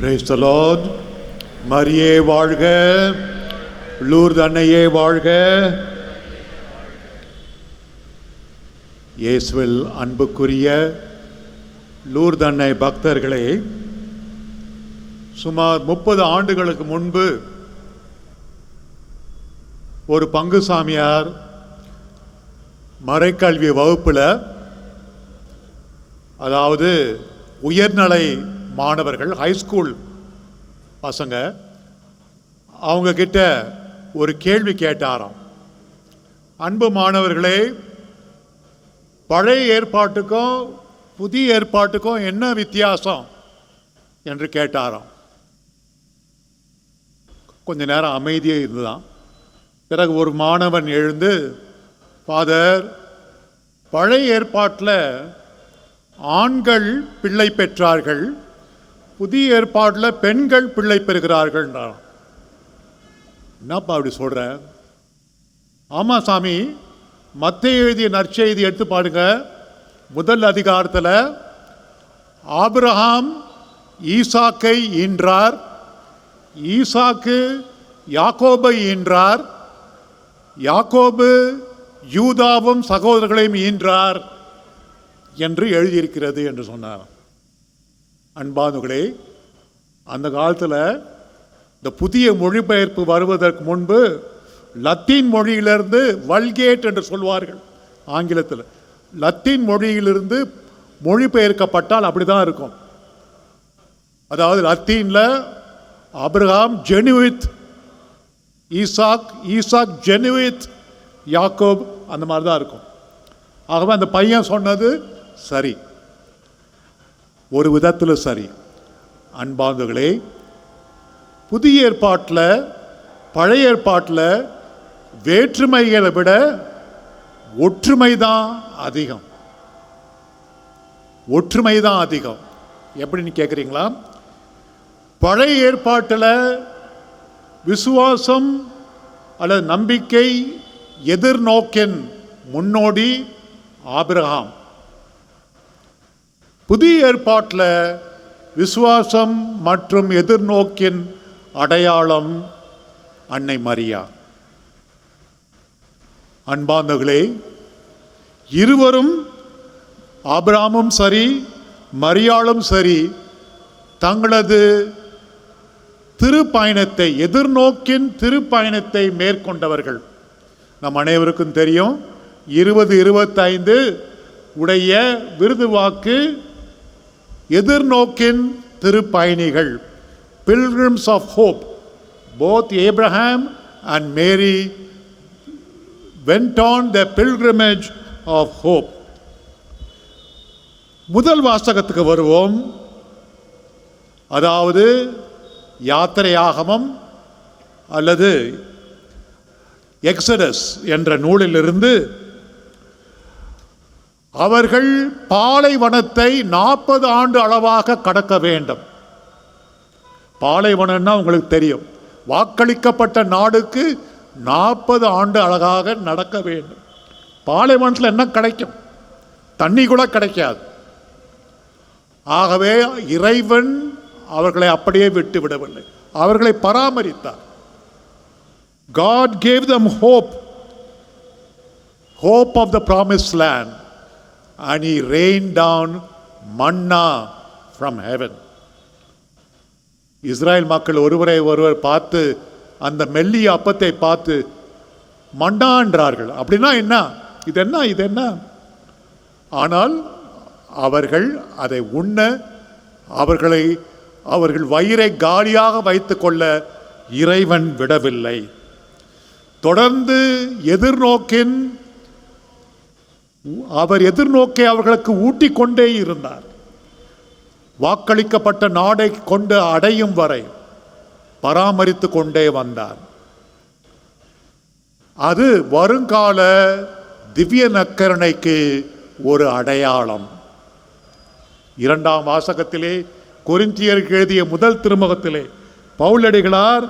Praise the Lord. மரியே வாழ்க, Lourdes அன்னையே வாழ்க. இயேசுவில் அன்புக்குரிய லூர்து அன்னை பக்தர்களே, சுமார் 30 ஆண்டுகளுக்கு முன்பு ஒரு பங்கு சாமியார் மறைக்கல்வி வகுப்பில், அதாவது உயர்நிலை மாணவர்கள், ஹைஸ்கூல் பசங்க, அவங்க கிட்ட ஒரு கேள்வி கேட்டாராம். அன்பு மாணவர்களே, பழைய ஏற்பாட்டுக்கும் புதிய ஏற்பாட்டுக்கும் என்ன வித்தியாசம் என்று கேட்டாராம். கொஞ்ச நேரம் அமைதியே இருந்துதான். பிறகு ஒரு மாணவன் எழுந்து, ஃபாதர், பழைய ஏற்பாட்டில் ஆண்கள் பிள்ளை பெற்றார்கள், புதிய ஏற்பாட்டில் பெண்கள் பிள்ளை பெறுகிறார்கள். என்னப்பா அப்படி சொல்ற? ஆமா சாமி, மத்தேயு எழுதிய நற்செய்தி எடுத்து பாருங்க. முதல் அதிகாரத்தில் ஆபிரகாம் ஈசாக்கை ஈன்றார், ஈசாக்கு யாக்கோபை ஈன்றார், யாக்கோபு யூதாவும் சகோதரர்களையும் ஈன்றார் என்று எழுதியிருக்கிறது என்று சொன்னார். அன்பானுகளே, அந்த காலத்தில் இந்த புதிய மொழிபெயர்ப்பு வருவதற்கு முன்பு லத்தீன் மொழியிலிருந்து வல்கேட் என்று சொல்வார்கள். ஆங்கிலத்தில் லத்தீன் மொழியிலிருந்து மொழிபெயர்க்கப்பட்டால் அப்படி தான் இருக்கும். அதாவது லத்தீனில் ஆபிரகாம் ஜெனுவித் ஈசாக், ஈசாக் ஜெனுவித் யாக்கோப், அந்த மாதிரி தான் இருக்கும். ஆகவே அந்த பையன் சொன்னது சரி, ஒரு விதத்தில் சரி. அன்பார்ந்தவர்களே, புதிய ஏற்பாட்டில் பழைய ஏற்பாட்டில் வேற்றுமைகளை விட ஒற்றுமை தான் அதிகம். ஒற்றுமை தான் அதிகம். எப்படின்னு கேட்குறீங்களா? பழைய ஏற்பாட்டில் விசுவாசம் அல்லது நம்பிக்கை எதிர்நோக்கின் முன்னோடி ஆபிரகாம். புதிய ஏற்பாட்டில் விசுவாசம் மற்றும் எதிர்நோக்கின் அடையாளம் அன்னை மரியா. அன்பார்ந்தவர்களே, இருவரும், ஆபிரகாமும் சரி மரியாளும் சரி, தங்களது திருப்பயணத்தை, எதிர்நோக்கின் திருப்பயணத்தை மேற்கொண்டவர்கள். நம் அனைவருக்கும் தெரியும், 2025 உடைய விருது வாக்கு எதிர்நோக்கின் திருப்பயணிகள், Pilgrims of Hope. Both Abraham and Mary went on the pilgrimage of hope. முதல் வாசகத்துக்கு வருவோம். அதாவது யாத்திரையாகமம் அல்லது எக்ஸடஸ் என்ற நூலிலிருந்து, அவர்கள் பாலைவனத்தை 40 ஆண்டு அளவாக கடக்க வேண்டும். பாலைவனம்னா உங்களுக்கு தெரியும், வாக்களிக்கப்பட்ட நாடுக்கு 40 ஆண்டு அழகாக நடக்க வேண்டும். பாலைவனத்தில் என்ன கிடைக்கும்? தண்ணி கூட கிடைக்காது. ஆகவே இறைவன் அவர்களை அப்படியே விட்டு விடவில்லை, அவர்களை பராமரித்தார். God gave them hope, hope of the promised land, and he rained down manna from heaven. Israel மக்கள் ஒருவரை ஒருவர் பார்த்து, அந்த மெல்லிய அப்பத்தை பார்த்து மன்னா என்றார்கள். அப்படின்னா என்ன? இது என்ன, இது என்ன? ஆனால் அவர்கள் அதை உண்ண, அவர்கள் வயிறை காலியாக வைத்துக் கொள்ள இறைவன் விடவில்லை. தொடர்ந்து அவர் எதிர்நோக்கை அவர்களுக்கு ஊட்டிக்கொண்டே இருந்தார். வாக்களிக்கப்பட்ட நாடை கொண்டு அடையும் வரை பராமரித்து கொண்டே வந்தார். அது வருங்கால திவ்ய நற்கருணைக்கு ஒரு அடையாளம். 2ஆம் வாசகத்திலே, கொரிந்தியருக்கு எழுதிய முதல் திருமுகத்திலே, பவுலடிகளார்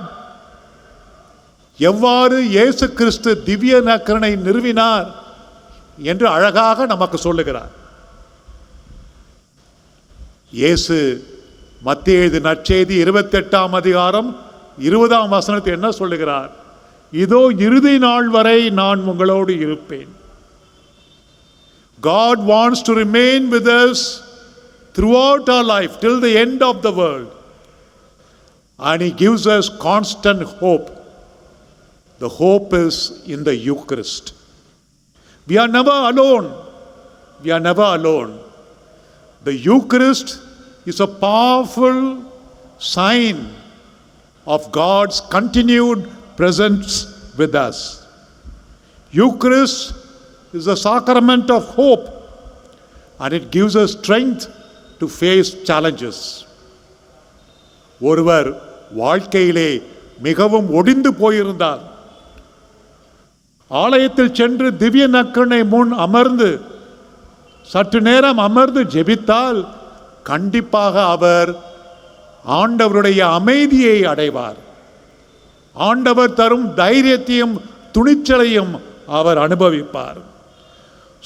எவ்வாறு இயேசு கிறிஸ்து திவ்ய நற்கருணை நிறுவினார் என்று அழகாக நமக்கு சொல்லுகிறார். இயேசு மத்தேயு எழுதின நற்செய்தி 28ஆம் அதிகாரம் 20ஆம் வசனத்தில் என்ன சொல்லுகிறார்? இதோ இறுதி நாள் வரை நான் உங்களோடு இருப்பேன். God wants to remain with us throughout our life till the end of the world, and he gives us constant hope. The hope is in the Eucharist. We are never alone. We are never alone. The Eucharist is a powerful sign of God's continued presence with us. Eucharist is a sacrament of hope, and it gives us strength to face challenges. ஒருவர் வாழ்க்கையிலே மிகவும் ஒடிந்து போயிருந்தார். ஆலயத்தில் சென்று திவ்ய நற்கருணை முன் அமர்ந்து சற்று நேரம் அமர்ந்து ஜெபித்தால் கண்டிப்பாக அவர் ஆண்டவருடைய அமைதியை அடைவார். ஆண்டவர் தரும் தைரியத்தையும் துணிச்சலையும் அவர் அனுபவிப்பார்.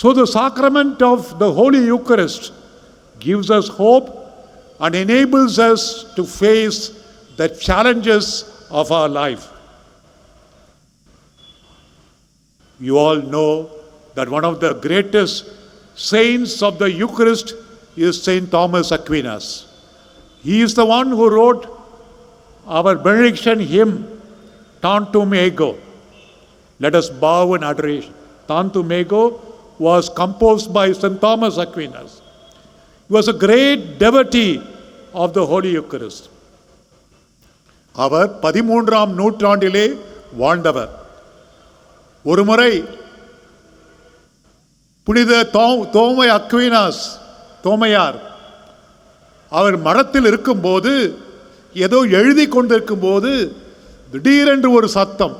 So the sacrament of the Holy Eucharist gives us hope and enables us to face the challenges of our life. You all know that one of the greatest saints of the Eucharist is Saint Thomas Aquinas. He is the one who wrote our benediction hymn, Tantum Ego. Let us bow in adoration. Tantum Ego was composed by Saint Thomas Aquinas. He was a great devotee of the Holy Eucharist. அவர் 13ஆம் நூற்றாண்டிலே வாழ்ந்தவர். ஒருமுறை புனித தோமை அக்வீனாஸ் தோமையார் அவர் மடத்தில் இருக்கும்போது ஏதோ எழுதி கொண்டிருக்கும் போது திடீரென்று ஒரு சத்தம்,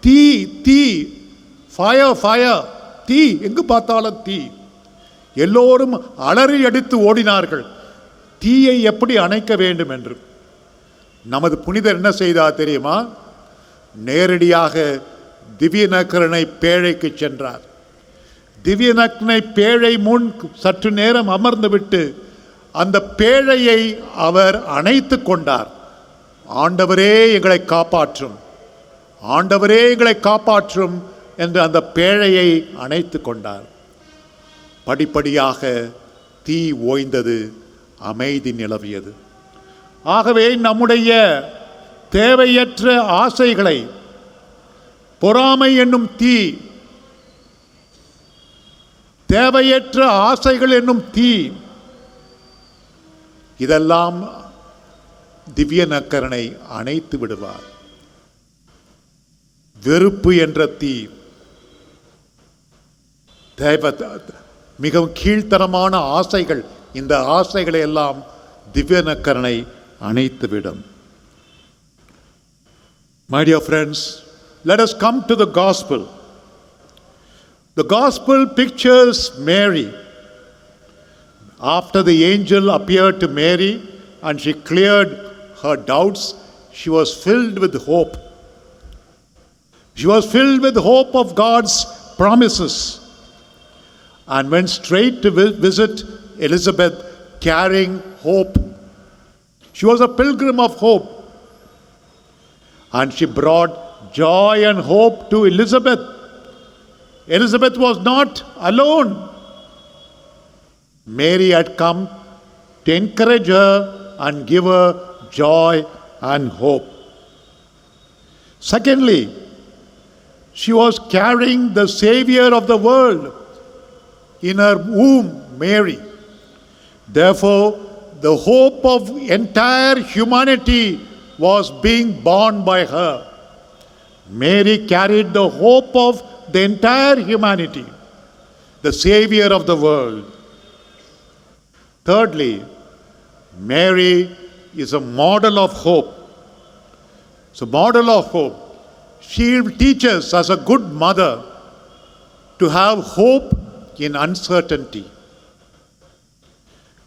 தீ தீ, ஃபயர் ஃபயர், தீ, எங்கு பார்த்தாலும் தீ. எல்லோரும் அலறி அடித்து ஓடினார்கள், தீயை எப்படி அணைக்க வேண்டும் என்று. நமது புனிதர் என்ன செய்தார் தெரியுமா? நேரடியாக திவ்ய நற்கருணை பேழைக்கு சென்றார். திவ்ய நற்கருணை பேழை முன் சற்று நேரம் அமர்ந்துவிட்டு அந்த பேழையை அவர் அணைத்து கொண்டார். ஆண்டவரே எங்களை காப்பாற்றும், ஆண்டவரே எங்களை காப்பாற்றும் என்று அந்த பேழையை அணைத்து கொண்டார். படிப்படியாக தீ ஓய்ந்தது, அமைதி நிலவியது. ஆகவே நம்முடைய தேவையற்ற ஆசைகளை, பொறாமை என்னும் தீ, தேவையற்ற ஆசைகள் என்னும் தீ, இதெல்லாம் திவ்ய நற்கருணை அணைத்து விடுவார். வெறுப்பு என்ற தீ, மிகவும் கீழ்த்தரமான ஆசைகள், இந்த ஆசைகளை எல்லாம் திவ்ய நற்கருணை அணைத்துவிடும். My dear friends, let us come to the gospel. The gospel pictures Mary. After the angel appeared to Mary and she cleared her doubts, she was filled with hope. She was filled with hope of God's promises and went straight to visit Elizabeth carrying hope. She was a pilgrim of hope, and she brought joy and hope to Elizabeth. Elizabeth was not alone. Mary had come to encourage her and give her joy and hope. Secondly, she was carrying the Savior of the world in her womb, Mary. Therefore, the hope of entire humanity was being born by her. Mary carried the hope of the entire humanity, the Savior of the world. Thirdly, Mary is a model of hope. It's a model of hope. She teaches as a good mother to have hope in uncertainty.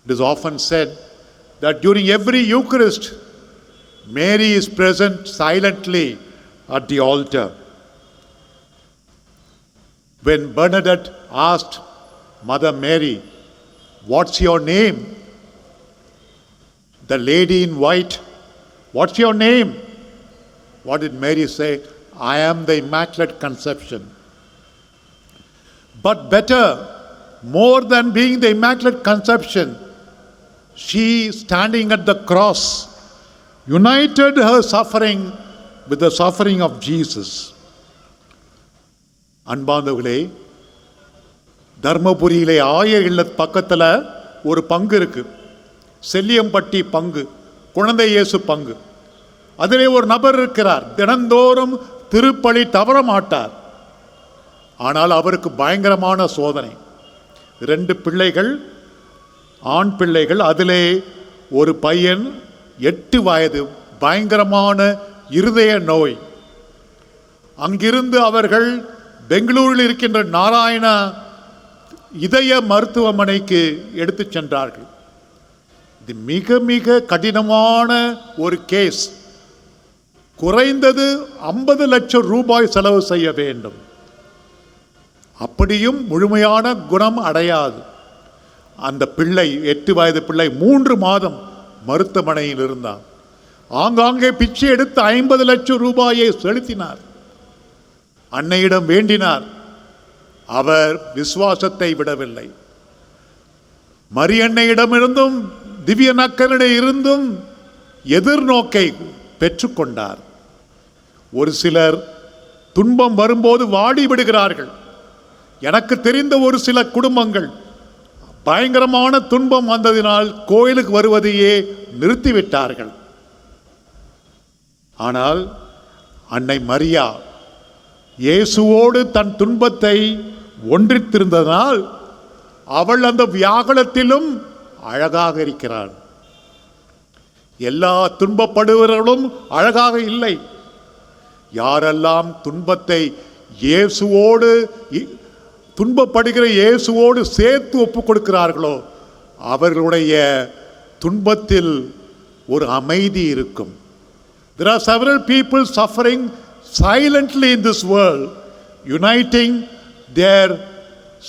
It is often said that during every Eucharist, Mary is present silently at the altar. When Bernadette asked Mother Mary, "What's your name?" the lady in white, "What's your name?" What did Mary say? "I am the Immaculate Conception." But better, more than being the Immaculate Conception, she, standing at the cross, united her suffering with the suffering of Jesus. அன்பார்ந்தவர்களே, தர்மபுரியிலே ஆயர் இல்ல பக்கத்தில் ஒரு பங்கு இருக்கு, செல்லியம்பட்டி பங்கு, குழந்தை இயேசு பங்கு. அதிலே ஒரு நபர் இருக்கிறார், தினந்தோறும் திருப்பலி தவற மாட்டார். ஆனால் அவருக்கு பயங்கரமான சோதனை. 2 பிள்ளைகள், ஆண் பிள்ளைகள். அதிலே ஒரு பையன் 8 வயது, பயங்கரமான இருதய நோய். அங்கிருந்து அவர்கள் பெங்களூரில் இருக்கின்ற நாராயணா இதய மருத்துவமனைக்கு எடுத்து சென்றார்கள். இது மிக மிக கடினமான ஒரு கேஸ். குறைந்தது 50 லட்சம் ரூபாய் செலவு செய்ய வேண்டும். அப்படியும் முழுமையான குணம் அடையாது. அந்த பிள்ளை, 8 வயது பிள்ளை, 3 மாதம் மருத்துவமனையில் இருந்தார். ஆங்காங்கே பிச்சை எடுத்து 50 லட்சம் ரூபாயை செலுத்தினார். அன்னையிடம் வேண்டினார். அவர் விசுவாசத்தை விடவில்லை. மரியன்னையிடமிருந்தும் திவ்ய நக்கரனை இருந்தும் எதிர்நோக்கை பெற்றுக்கொண்டார். ஒரு சிலர் துன்பம் வரும்போது வாடி விடுகிறார்கள். எனக்கு தெரிந்த ஒரு சில குடும்பங்கள் பயங்கரமான துன்பம் வந்ததினால் கோயிலுக்கு வருவதையே நிறுத்திவிட்டார்கள். ஆனால் அன்னை மரியா இயேசுவோடு தன் துன்பத்தை ஒன்றித்திருந்ததனால் அவள் அந்த வியாகுலத்திலும் அழகாக இருக்கிறாள். எல்லா துன்பப்படுபவர்களும் அழகாக இல்லை. யாரெல்லாம் துன்பத்தை இயேசுவோடு, துன்பப்படுகிற இயேசுவோடு சேர்த்து ஒப்புக் கொடுக்கிறார்களோ அவர்களுடைய துன்பத்தில் ஒரு அமைதி இருக்கும். There are several people suffering silently in this world, uniting their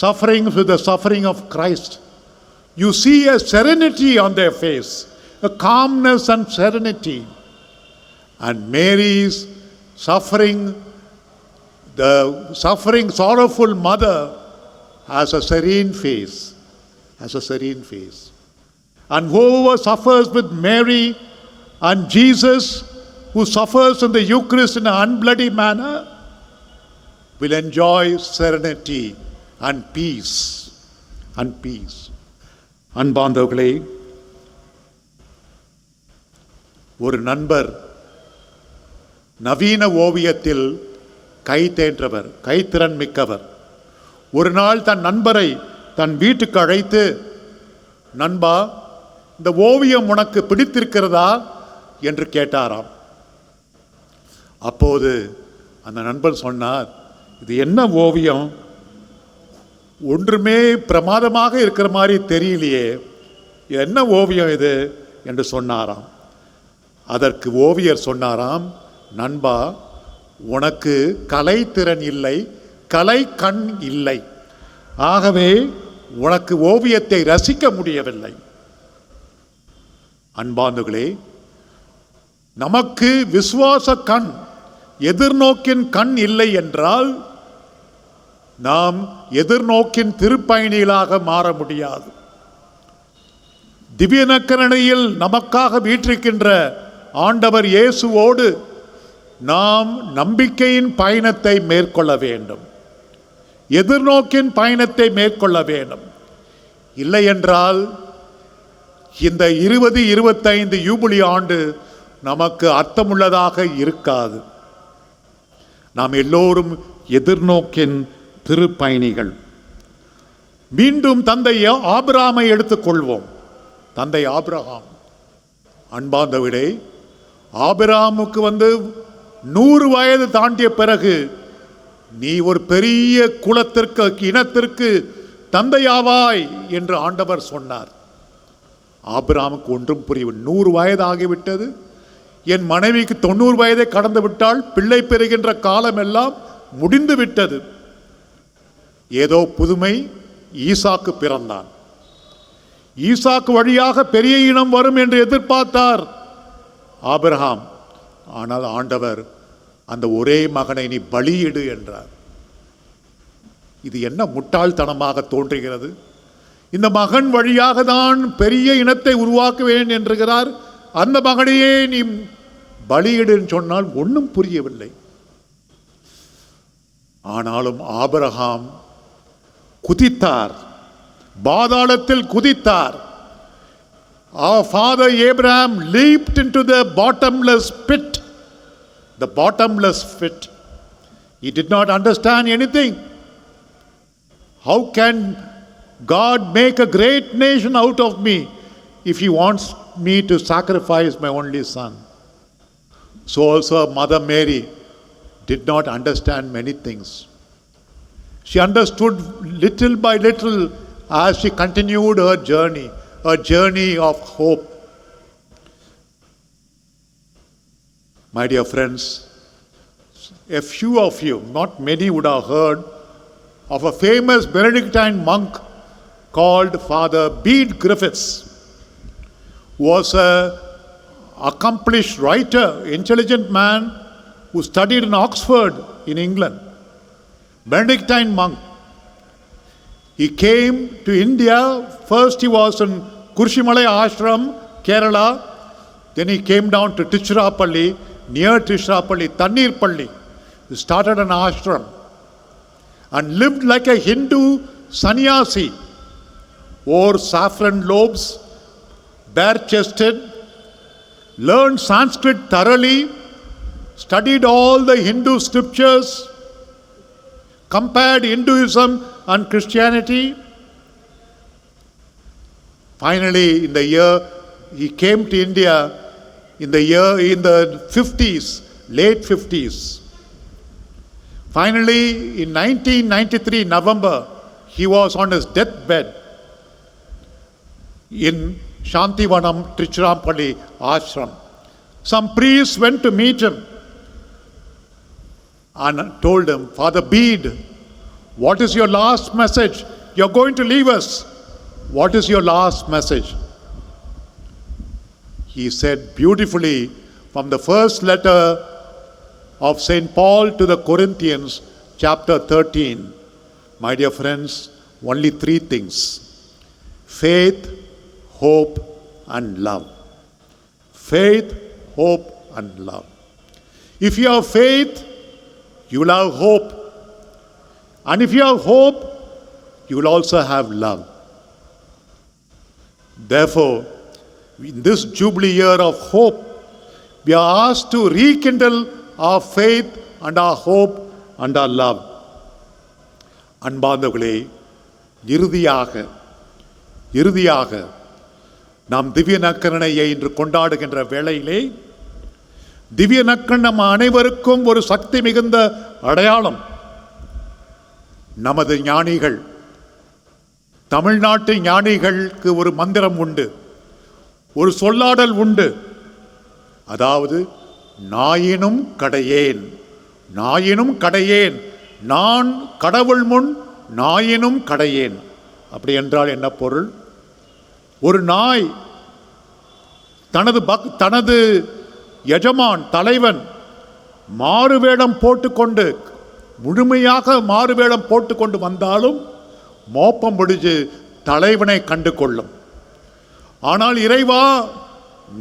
sufferings with the suffering of Christ. You see a serenity on their face, a calmness and serenity. And Mary's suffering, the suffering, sorrowful mother, has a serene face, has a serene face. And whoever suffers with Mary and Jesus, who suffers in the Eucharist in an unbloody manner, will enjoy serenity and peace. And peace. அன்பார்ந்தவர்களே, ஒரு நண்பர் நவீன ஓவியத்தில் கைத்தேன்றவர், கைத்திறன் மிக்கவர். ஒரு நாள் தன் நண்பரை தன் வீட்டுக்கு அழைத்து, "நண்பா, இந்த ஓவியம் உனக்கு பிடித்திருக்கிறதா?" என்று கேட்டாராம். அப்போது அந்த நண்பர் சொன்னார், "இது என்ன ஓவியம்? ஒன்றுமே பிரமாதமாக இருக்கிற மாதிரி தெரியலையே, என்ன ஓவியம் இது?" என்று சொன்னாராம். அதற்கு ஓவியர் சொன்னாராம், "நண்பா, உனக்கு கலைத்திறன் இல்லை, கலை கண் இல்லை. ஆகவே உனக்கு ஓவியத்தை ரசிக்க முடியவில்லை." அன்பார்ந்தவர்களே, நமக்கு விசுவாச கண், எதிர்நோக்கின் கண் இல்லை என்றால் நாம் எதிர்நோக்கின் திருப்பயணிகளாக மாற முடியாது. திவ்ய நற்கருணையில் நமக்காக வீற்றிருக்கின்ற ஆண்டவர் இயேசுவோடு நாம் நம்பிக்கையின் பயணத்தை மேற்கொள்ள வேண்டும், எதிர்நோக்கின் பயணத்தை மேற்கொள்ள வேண்டும். இல்லை என்றால் இந்த 2025 யூபிலி ஆண்டு நமக்கு அர்த்தமுள்ளதாக இருக்காது. நாம் எல்லோரும் எதிர்நோக்கின் திருப்பயணிகள். மீண்டும் தந்தை ஆபிரகாமை எடுத்துக்கொள்வோம். தந்தை ஆபிரகாம், அன்பார்ந்தவர்களே, ஆபிரகாமுக்கு 100 வயது தாண்டிய பிறகு நீ ஒரு பெரிய குலத்திற்கு, இனத்திற்கு தந்தையாவாய் என்று ஆண்டவர் சொன்னார். ஆபிரகாமுக்கு ஒன்றும் புரியவில்லை. 100 வயது ஆகிவிட்டது, என் மனைவிக்கு 90 வயதை கடந்து விட்டால், பிள்ளை பெறுகின்ற காலம் எல்லாம் முடிந்து விட்டது. ஏதோ புதுமை, ஈசாக்கு பிறந்தான். ஈசாக்கு வழியாக பெரிய இனம் வரும் என்று எதிர்பார்த்தார் ஆபிரகாம். ஆனால் ஆண்டவர் அந்த ஒரே மகனை நீ பலியிடு என்றார். இது என்ன முட்டாள்தனமாக தோன்றுகிறது? இந்த மகன் வழியாக தான் பெரிய இனத்தை உருவாக்குவேன் என்றுகிறார். அந்த மகனையே நீ பலியிடுன்னு சொன்னால் ஒன்றும் புரியவில்லை. ஆனாலும் ஆபிரகாம் குதித்தார், பாதாளத்தில் குதித்தார். Our father Abraham leaped into the bottomless pit. The bottomless pit. He did not understand anything. How can God make a great nation out of me if He wants me to sacrifice my only son? So also Mother Mary did not understand many things. She understood little by little as she continued her journey of hope. My dear friends, a few of you, not many, would have heard of a famous Benedictine monk called Father Bede Griffiths, who was an accomplished writer, intelligent man who studied in Oxford in England. Benedictine monk. He came to India. First he was in Kurshimalai Ashram, Kerala. Then he came down to Tiruchirappalli, near Tiruchirappalli, Tannirpalli. He started an ashram and lived like a Hindu sannyasi. Wore saffron robes, bare-chested, learned Sanskrit thoroughly, studied all the Hindu scriptures, compared Hinduism and Christianity. Finally, in the year he came to India, in the 50s, late 50s. Finally, in 1993 November, he was on his deathbed in Shantivanam, Tiruchirappalli ashram. Some priests went to meet him and told him, Father Bede, what is your last message? You're going to leave us. What is your last message? He said beautifully from the first letter of St. Paul to the Corinthians, chapter 13. My dear friends, only three things: faith, hope, and love. Faith, hope, and love. If you have faith, you will have hope. And if you have hope, you will also have love. Therefore, in this Jubilee year of hope, we are asked to rekindle our faith and our hope and our love. அன்பார்ந்தவர்களே, இறுதியாக நாம் திவ்ய நற்கருணையை இன்று கொண்டாடுகின்ற வேளையிலே, திவ்ய நற்கருணை நம் அனைவருக்கும் ஒரு சக்தி மிகுந்த அடையாளம். நமது ஞானிகள், தமிழ்நாட்டு ஞானிகளுக்கு ஒரு மந்திரம் உண்டு, ஒரு சொல்லாடல் உண்டு. அதாவது, நாயினும் கடையேன், நாயினும் கடையேன், நான் கடவுள் முன் நாயினும் கடையேன். அப்படி என்றால் என்ன பொருள்? ஒரு நாய் தனது எஜமான், தலைவன் மாறுவேடம் போட்டுக்கொண்டு, முழுமையாக மாறுவேடம் போட்டுக்கொண்டு வந்தாலும் மோப்பம் முடிஞ்சு தலைவனை கண்டு கொள்ளும். ஆனால் இறைவா,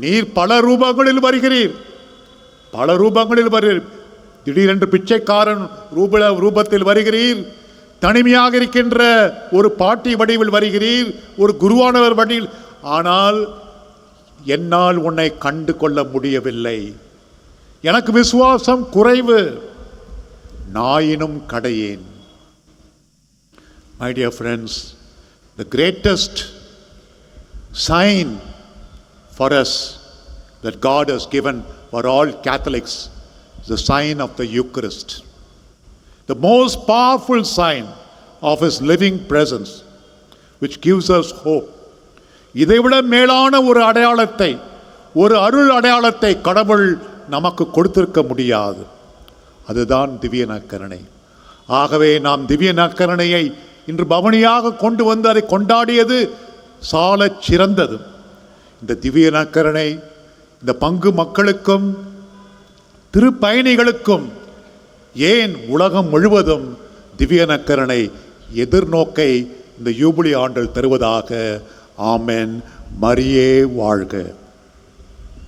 நீர் பல ரூபங்களில் வருகிறீர், பல ரூபங்களில் வருகிறீர். திடீரென்று பிச்சைக்காரன் ரூபத்தில் வருகிறீர், தனிமையாக இருக்கின்ற ஒரு பாட்டி வடிவில் வருகிறீர், ஒரு குருவானவர் வடிவில். ஆனால் என்னால் உன்னை கண்டு கொள்ள முடியவில்லை, எனக்கு விசுவாசம் குறைவு, நாயினும் கடையேன். My dear friends, the greatest sign for us that God has given for all Catholics is the sign of the Eucharist. The most powerful sign of His living presence, which gives us hope. இதைவிட மேலான ஒரு அடையாளத்தை, ஒரு அருள் அடையாளத்தை கடவுள் நமக்கு கொடுத்திருக்க முடியாது. அதுதான் திவ்ய நற்கருணை. ஆகவே நாம் திவ்ய நற்கருணையை இன்று பவனியாக கொண்டு வந்து அதை கொண்டாடியது சாலச் சிறந்தது. இந்த திவ்ய நற்கருணை இந்த பங்கு மக்களுக்கும் திருப்பயணிகளுக்கும், ஏன் உலகம் முழுவதும் திவ்ய நற்கருணை எதிர்நோக்கை இந்த யூபிலி ஆண்டில் தருவதாக. ஆமென். மரியே வாழ்க.